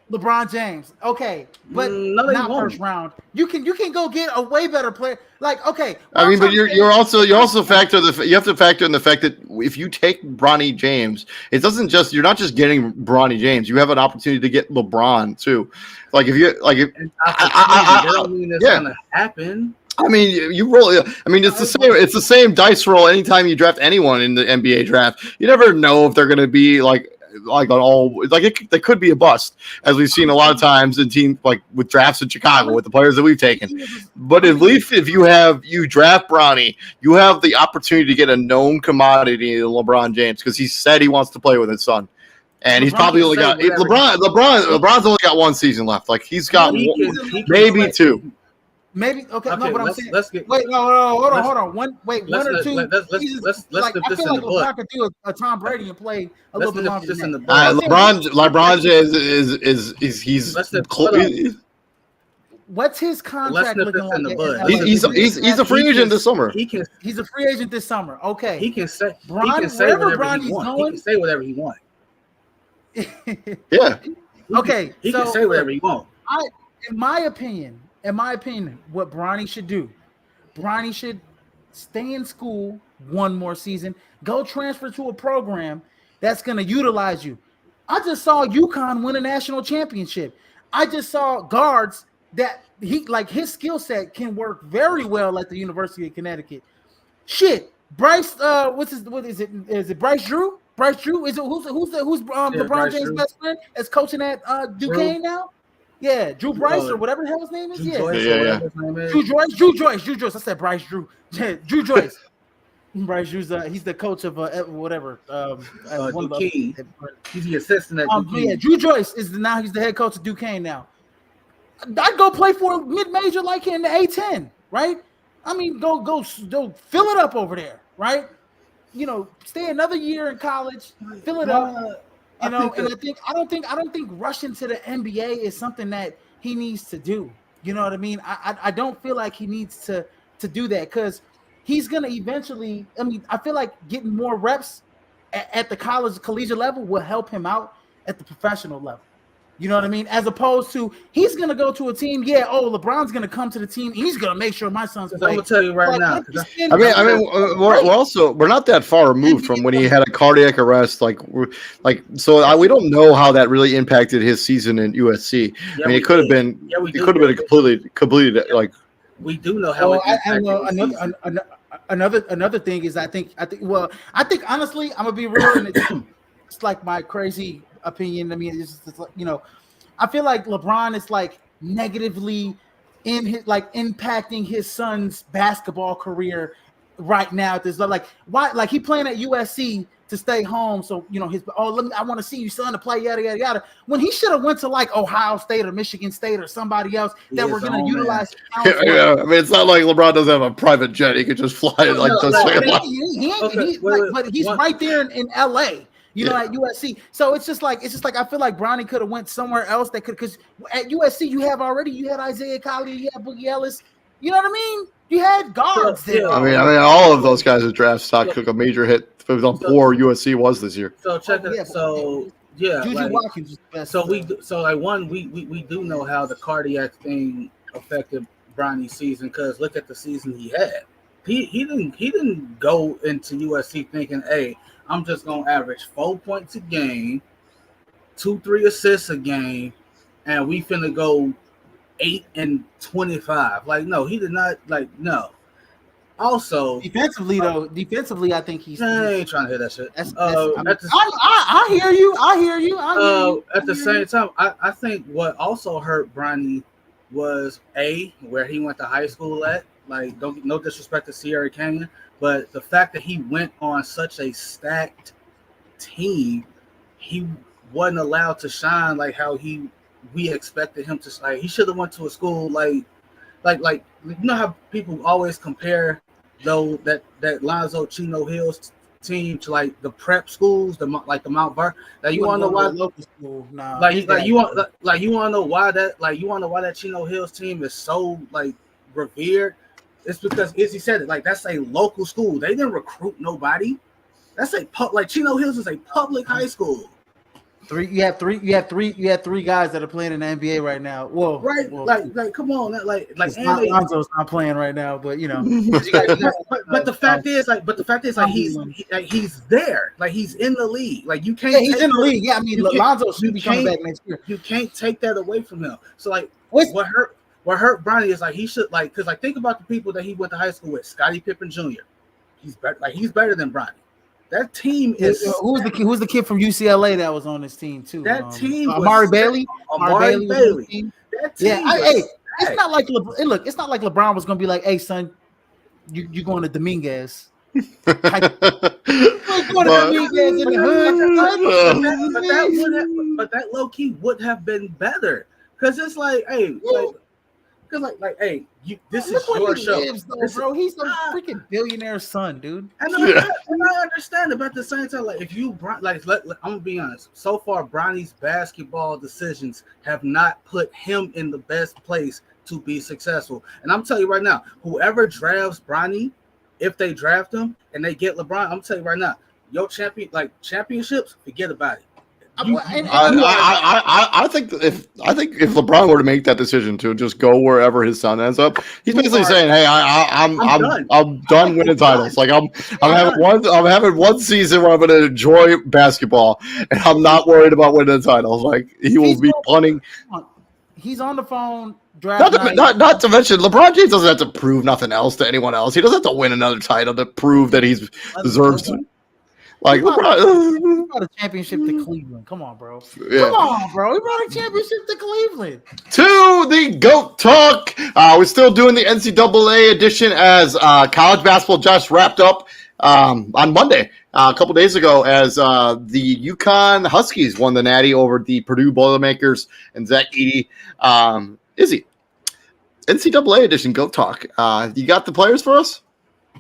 James. Okay, but not first round. You can go get a way better player. Like, okay. I mean, but you have to factor in the fact that if you take Bronny James, you're not just getting Bronny James. You have an opportunity to get LeBron too. Like if I don't mean it's gonna happen. I mean, it's the same dice roll anytime you draft anyone in the NBA draft. You never know if they're going to be they could be a bust, as we've seen a lot of times in teams like with drafts in Chicago with the players that we've taken. But at least if you draft Bronny, you have the opportunity to get a known commodity in LeBron James because he said he wants to play with his son. And he's probably only got LeBron's only got 1 season left. Like he's got maybe 2. Maybe okay. No, but I'm saying. Hold on. One or two. Let's I feel like LeBron could do a Tom Brady and play a little bit longer. LeBron he's what's his contract looking like? He's a free agent this summer. He's a free agent this summer. Okay. He can say whatever he wants. He can say whatever he wants. Yeah. Okay. He can say whatever he wants. In my opinion, what Bronny should do, Bronny should stay in school 1 more season, go transfer to a program that's going to utilize you. I just saw UConn win a national championship. I just saw guards that his skill set can work very well at the University of Connecticut. Shit, Bryce, what is it? Is it Bryce Drew? Bryce Drew? Is it who's LeBron James' best friend? Is coaching at Duquesne now? Yeah, Drew Bryce or whatever the hell his name is. Drew Joyce. I said Bryce Drew. Yeah, Drew Joyce. Bryce Drew's he's the coach of whatever. Duquesne. He's the assistant at Duquesne. Yeah, Drew Joyce he's the head coach of Duquesne now. I'd go play for a mid-major like in the A10, right? I mean, go fill it up over there, right? You know, stay another year in college, fill it up. I don't think rushing to the NBA is something that he needs to do. You know what I mean? I don't feel like he needs to do that because he's gonna eventually. I mean, I feel like getting more reps at the collegiate level will help him out at the professional level. You know what I mean? As opposed to he's gonna go to a team. Yeah, LeBron's gonna come to the team. He's gonna make sure my son's playing. I'm gonna tell you right now. We're not that far removed from when he had a cardiac arrest. We don't know how that really impacted his season in USC. Yeah, I mean, it could have been. It could have been completely like. We do know how. Another thing is I think honestly I'm gonna be real, and it's like my crazy opinion. I mean, it's I feel like LeBron is like negatively impacting his son's basketball career right now. There's why he playing at USC to stay home. So I want to see you son to play yada yada yada. When he should have went to Ohio State or Michigan State or somebody else that were going to utilize. Yeah, I mean it's not like LeBron doesn't have a private jet. He could just fly it but he's right there in LA. At USC. So it's just like I feel like Bronny could have went somewhere else because at USC you had Isaiah Collier, you had Boogie Ellis. You know what I mean? You had guards there. I mean, all of those guys' draft stock took a major hit for how poor USC was this year. So check it. Juju Watkins was the best. So we do know how the cardiac thing affected Bronny's season because look at the season he had. He didn't go into USC thinking, hey, I'm just gonna average 4 points a game, 2-3 assists a game, and we finna go 8 and 25. No, he did not. No. Also, defensively, I think he's. I ain't trying to hear that shit. I hear you. At the same time, I think what also hurt Bronny was where he went to high school at. No disrespect to Sierra Canyon. But the fact that he went on such a stacked team, he wasn't allowed to shine how we expected him to. He should have went to a school like how people always compare that Lonzo Chino Hills team to the prep schools, the Mount Ver. You want to know why? Local school, nah. You want to know why that Chino Hills team is so revered. It's because Izzy said it. That's a local school. They didn't recruit nobody. That's Chino Hills is a public high school. You have three guys that are playing in the NBA right now. Whoa, right? Come on, Lonzo's not playing right now, but but the fact is, he's there. He's in the league. You can't. Yeah, he's in the league. Yeah, I mean, Lonzo should be coming back next year. You can't take that away from him. So what hurt Bronny is he should because think about the people that he went to high school with. Scottie Pippen Jr. He's better. He's better than Bronny. That team is who's the kid from UCLA that was on this team too? That team, Amari Bailey. Amari Bailey. That team it's not like it's not like LeBron was gonna be like, hey son, you going to Dominguez. But that low key would have been better because it's this is your show. Bro, he's a freaking billionaire son, dude. And I understand it, but at the same time, if you I'm gonna be honest. So far, Bronny's basketball decisions have not put him in the best place to be successful. And I'm telling you right now, whoever drafts Bronny, if they draft him and they get LeBron, I'm telling you right now, your championships, forget about it. I think if LeBron were to make that decision to just go wherever his son ends up, he's basically saying, "Hey, I'm done winning titles. I'm having one season where I'm going to enjoy basketball, and I'm not worried about winning the titles. He will be punting." He's on the phone. Not to mention, LeBron James doesn't have to prove nothing else to anyone else. He doesn't have to win another title to prove that he deserves to. He brought a championship to Cleveland. Come on, bro. Yeah. Come on, bro. He brought a championship to Cleveland. To the GOAT Talk. We're still doing the NCAA edition as college basketball just wrapped up on Monday, a couple days ago, as the UConn Huskies won the Natty over the Purdue Boilermakers and Zach Edey. Izzy, NCAA edition GOAT Talk. You got the players for us?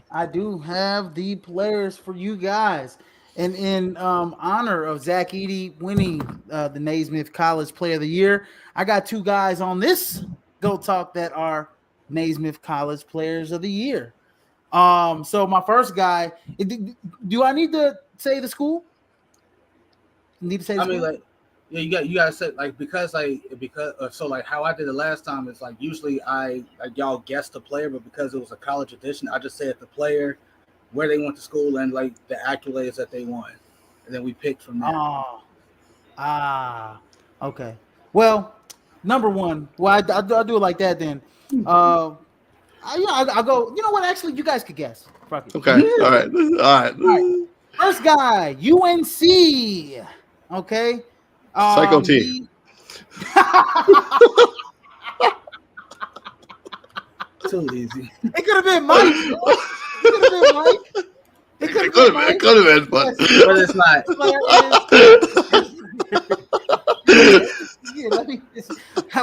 I do have the players for you guys. And in honor of Zach Edey winning the Naismith College Player of the Year, I got two guys on this GOAT Talk that are Naismith College Players of the Year. So my first guy, do I need to say the school? Need to say the school? you gotta say because so like how I did it last time is like usually y'all guessed the player, but because it was a college edition, I just said the player, where they went to school, and like the accolades that they won, and then we picked from there. Okay. Well, number one. Well, I'll do it like that then. I'll go. You know what? Actually, you guys could guess. Fuck it. Okay. All right. First guy, UNC. Okay. Psycho T. Too easy. It could have been Mike. It could have been Mike. It could have been, but it's not.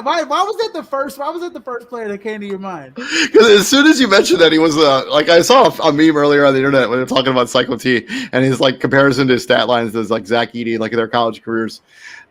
Why was that the first? Why was that the first player that came to your mind? Because as soon as you mentioned that, he was like, I saw a meme earlier on the internet when they're talking about Psycho T and his like comparison to his stat lines as like Zach Edey, like their college careers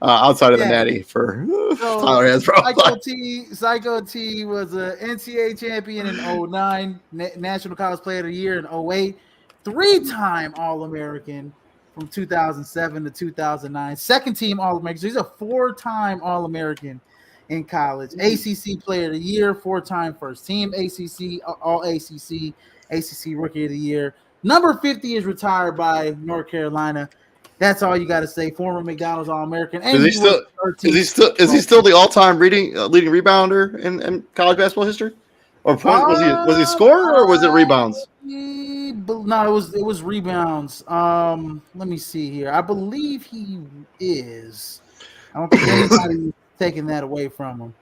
outside of the natty for Tyler Hansbrough. Psycho T was an NCAA champion in 2009, National College Player of the Year in 2008, 3-time All-American from 2007 to 2009, second team All-American. So he's a 4-time All-American in college, ACC Player of the Year, 4-time first team ACC, All ACC, ACC Rookie of the Year. Number 50 is retired by North Carolina. That's all you got to say. Former McDonald's All-American. And Is he still the all-time leading rebounder in college basketball history? Or was he scorer or was it rebounds? No, it was rebounds. Let me see here. I believe he is. I don't think anybody's taking that away from him.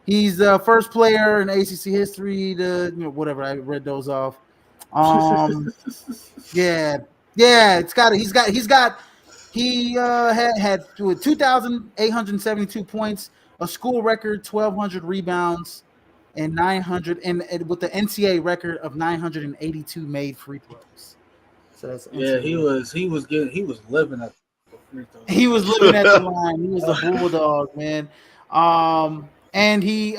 He's the first player in ACC history to whatever. I read those off. Yeah. He had 2,872 points, a school record, 1,200 rebounds, and 900, and with the NCAA record of 982 made free throws. So that's he was living at the free throws. He was living at the line. He was a bulldog, man. And he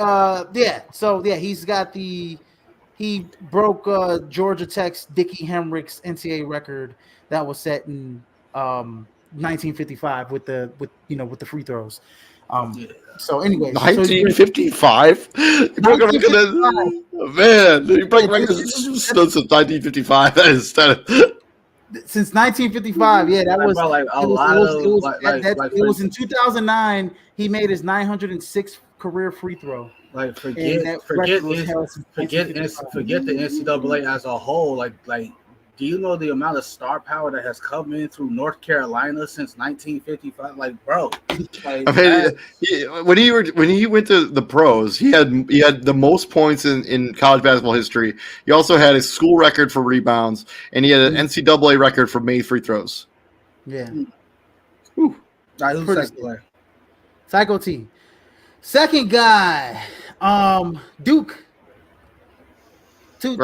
he broke Georgia Tech's Dickie Hemrick's NCAA record that was set in 1955 with the free throws. So anyway, 1955. Man, you break records since 1955. That is since 1955. Yeah, that was like a lot of. It was in 2009. He made his 906th career free throw. Like forget the NCAA as a whole. Like, do you know the amount of star power that has come in through North Carolina since 1955? Like, bro, when he went to the pros, he had the most points in college basketball history. He also had a school record for rebounds, and he had an NCAA record for made free throws. Yeah. Who's second player? Psycho T. Second guy, Duke. Nope.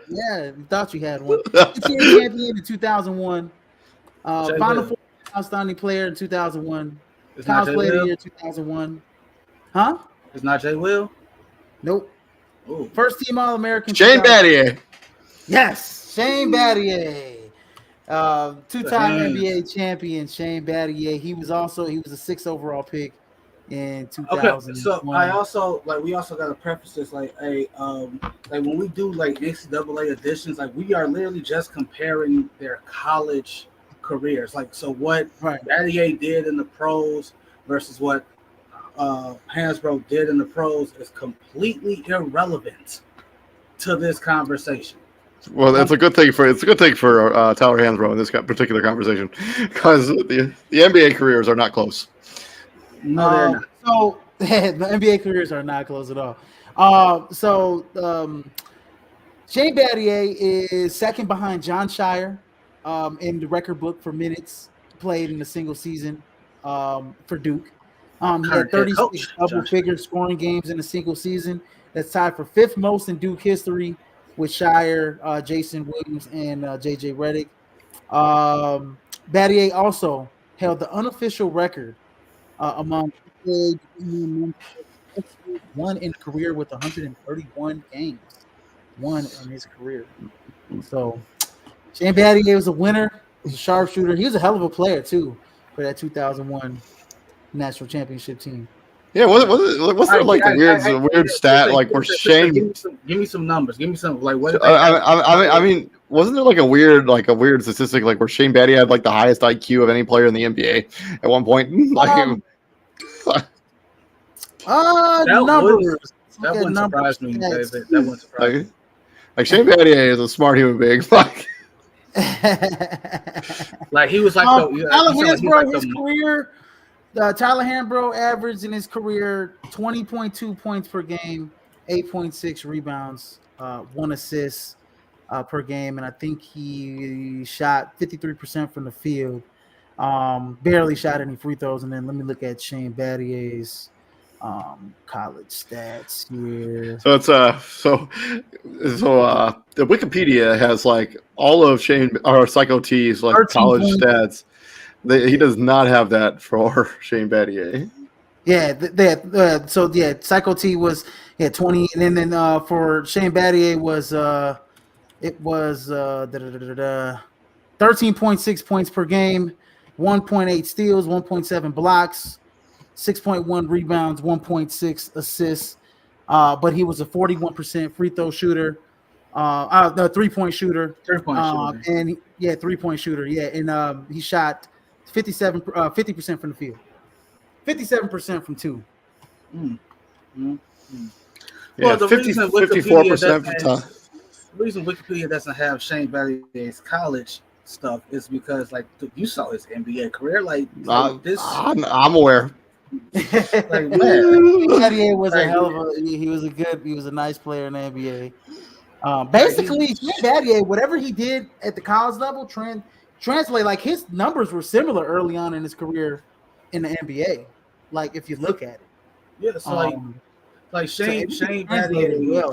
Yeah, you thought you had one. champion in 2001. Final Four outstanding player in 2001. College Player of the Year 2001. Huh? It's not Jay Will? Nope. Ooh. First team All-American. Shane Battier. Yes, Shane Battier. Two-time NBA champion Shane Battier. He was a 6th overall pick in 2000. Okay, so we also got to preface this like when we do like NCAA editions, like we are literally just comparing their college careers. Like, so what Battier did in the pros versus what Hansbrough did in the pros is completely irrelevant to this conversation. Well, that's a good thing for Tyler Hansbrough in this particular conversation, because the NBA careers are not close. No, they're not. So the NBA careers are not close at all. Shane Battier is second behind John Shire in the record book for minutes played in a single season for Duke. He had 36 double-figure scoring games in a single season. That's tied for 5th most in Duke history with Shire, Jason Williams, and J.J. Redick. Battier also held the unofficial record among one in career with 131 games. One in his career. So Shane Battier was a winner. was a sharpshooter. He was a hell of a player too for that 2001 national championship team. Yeah, what's there like a weird stat like where Shane? Give me some numbers. Give me some like what? I mean, wasn't there like a weird statistic like where Shane Battier had like the highest IQ of any player in the NBA at one point? Numbers. That wouldn't surprise me, David. That wouldn't surprise me. Like Shane Battier is a smart human being. Like he was like his career. Tyler Hambro averaged in his career 20.2 points per game, 8.6 rebounds, 1 assist per game, and I think he shot 53% from the field. Barely shot any free throws. And then let me look at Shane Battier's college stats here. So it's the Wikipedia has like all of Shane or Psycho T's like college stats. He does not have that for Shane Battier. Yeah, Psycho T was 20, and then for Shane Battier was 13.6 points per game, 1.8 steals, 1.7 blocks, 6.1 rebounds, 1.6 assists. But he was a 41% free throw shooter. The 3-point shooter. 3-point shooter. Yeah, and he shot 50% from the field, 57% from two. Yeah, 54% from time. The reason Wikipedia doesn't have Shane Battier's college stuff is because, like, you saw his NBA career. I'm aware. Like, man, Battier was a hell of a. He was a nice player in the NBA. Basically, Shane Battier, whatever he did at the college level, translate, like his numbers were similar early on in his career in the NBA. Like if you look at it, yeah. So like Shane Battier. Well.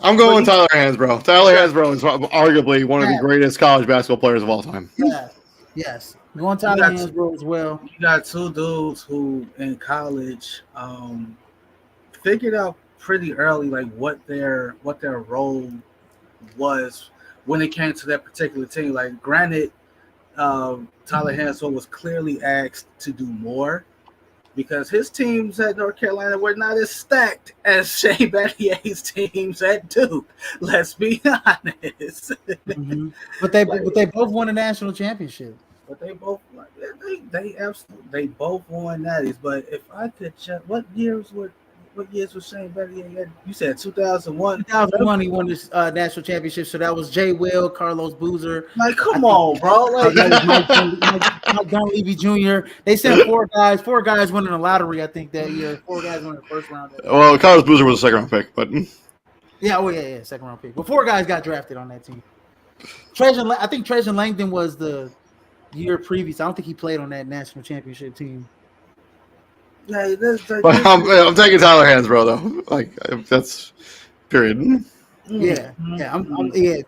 I'm going Tyler Hansbrough. Tyler Hansbrough is arguably one of the greatest college basketball players of all time. Yeah. Yes. Going Tyler Hansbrough as well. You got two dudes who in college figured out pretty early like what their role was when it came to that particular team. Like, granted, Tyler Hansbrough was clearly asked to do more because his teams at North Carolina were not as stacked as Shane Battier's teams at Duke. Let's be honest. Mm-hmm. But they both won a national championship. But they both they both won natties. But if I could check, what years was Shane Battier? You said 2001. 2001, he won this national championship. So that was Jay Will, Carlos Boozer. Like, come on, bro. Like, Mike Dunleavy Jr. They sent four guys winning the lottery, I think, that year. 4 guys winning the first round. Well, Carlos Boozer was a second round pick, but second round pick. But 4 guys got drafted on that team. I think Trajan Langdon was the year previous. I don't think he played on that national championship team. Yeah, but I'm taking Tyler Hansbrough though. Like, that's period. Yeah.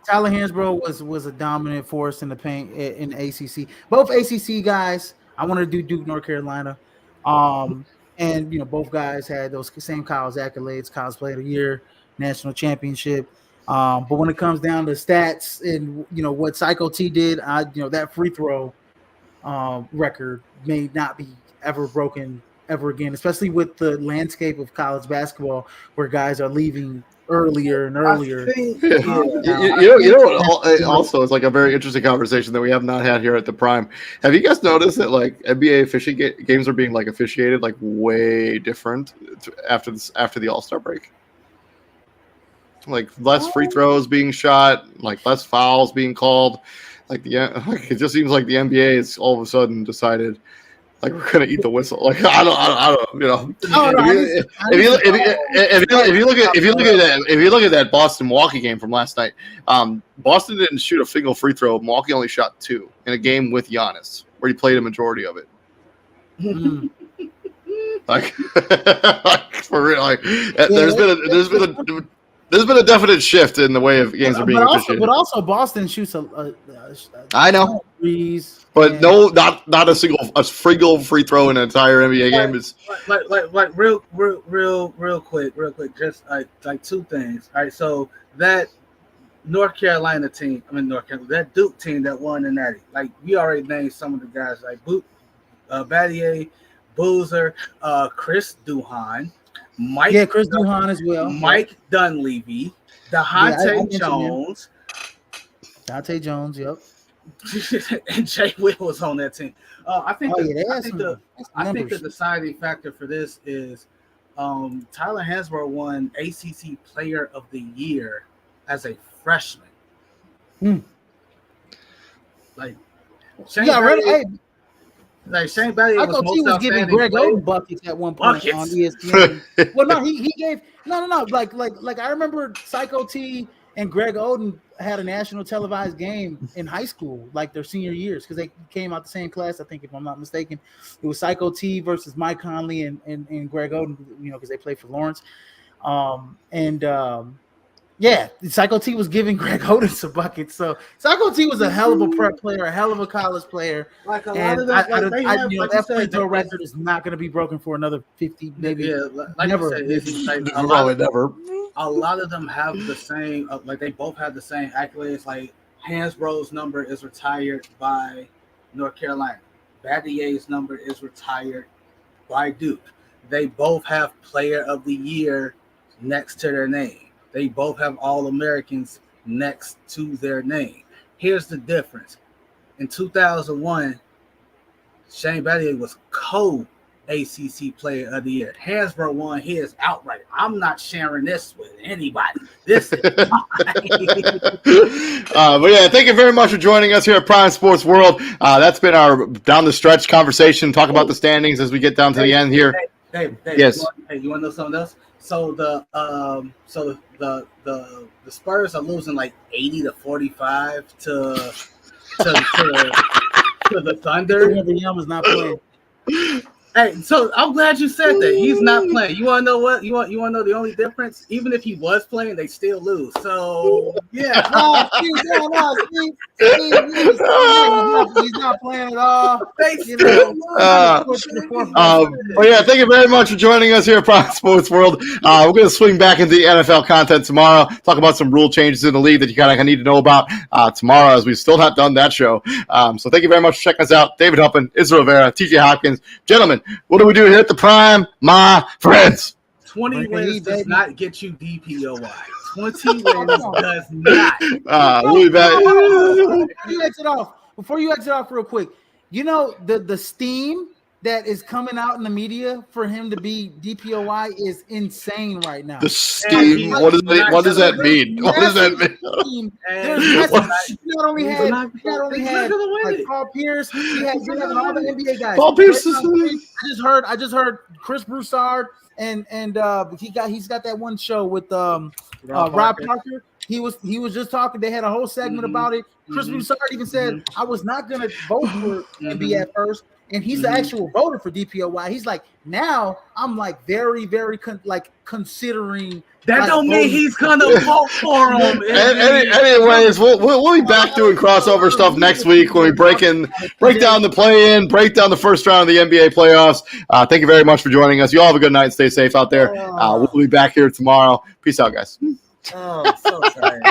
Tyler Hansbrough was a dominant force in the paint in the ACC. Both ACC guys. I wanted to do Duke, North Carolina, and both guys had those same college accolades: college player of the year, national championship. But when it comes down to stats and what Psycho T did, that free throw record may not be ever broken ever again, especially with the landscape of college basketball where guys are leaving earlier and earlier. Also, it's like a very interesting conversation that we have not had here at the Prime. Have you guys noticed that like NBA games are being like officiated like way different after the All-Star break? Like less free throws being shot, like less fouls being called. Like it just seems like the NBA has all of a sudden decided, like, we're gonna eat the whistle. Like I don't. If you look at that Boston Milwaukee game from last night, Boston didn't shoot a single free throw. Milwaukee only shot 2 in a game with Giannis, where he played a majority of it. Like for real, like there's been a definite shift in the way of games are being officiated. But also Boston shoots I know. Threes, but no, not a single free throw in an entire NBA game is like real quick. Just like 2 things. All right, so that North Carolina team. I mean, North Carolina, that Duke team that won the Natty. Like we already named some of the guys like Battier, Boozer, Chris Duhon, Mike. Yeah, Chris Duhon as well. Mike Dunleavy, Dahante Jones. Dahante Jones, yep. And Jay Will was on that team. I think the deciding factor for this is Tyler Hansbrough won ACC Player of the Year as a freshman. Like Shane Battier was most giving Greg Oden buckets at one point on ESPN. Well, no, he gave no. Like I remember Psycho T and Greg Oden had a national televised game in high school, like their senior years, because they came out the same class. I think, if I'm not mistaken, it was Psycho T versus Mike Conley and Greg Oden, because they played for Lawrence. Yeah, Psycho T was giving Greg Oden some buckets. So Psycho T was a hell of a prep player, a hell of a college player. Like a lot of them, that free throw record is not going to be broken for another 50, maybe. Yeah, like never. Never. A lot of them have the same, like they both have the same accolades. Like Hansbrough's number is retired by North Carolina. Battier's number is retired by Duke. They both have Player of the Year next to their name. They both have All-Americans next to their name. Here's the difference. In 2001, Shane Battier was co-ACC Player of the Year. Hansbrough won his outright. I'm not sharing this with anybody. This is but yeah, thank you very much for joining us here at Prime Sports World. That's been our down the stretch conversation. Talk about the standings as we get down to the end here. Dave, yes. You want to know something else? So the Spurs are losing like 80-45 to the Thunder. Young's not playing. Hey, so I'm glad you said that. He's not playing. You want to know what? You want to know the only difference? Even if he was playing, they still lose. So yeah. He's not playing at all. But yeah, thank you very much for joining us here at Prime Sports World. We're going to swing back into the NFL content tomorrow. Talk about some rule changes in the league that you kind of need to know about tomorrow, as we've still not done that show. So thank you very much for checking us out. David Huppin, Israel Vera, TJ Hopkins, gentlemen. What do we do here at the Prime, my friends? 20 wins does not get you DPOY. 20 wins does not. We'll be back. Before you exit off real quick, the steam that is coming out in the media for him to be DPOY is insane right now. The steam? What does that mean? What does that mean? He not only had like Paul Pierce, he had all the NBA guys. Paul Pierce is I just heard Chris Broussard and he's got that one show with Rob Parker. He was just talking. They had a whole segment about it. Chris Broussard even said, I was not going to vote for NBA at first. And he's the actual voter for DPOY. He's like, now I'm like very, very considering. That like, don't mean he's gonna vote for him. Anyways, we'll be back doing crossover stuff next week when we break down the play-in, break down the first round of the NBA playoffs. Thank you very much for joining us. You all have a good night and stay safe out there. We'll be back here tomorrow. Peace out, guys. Oh, so tired.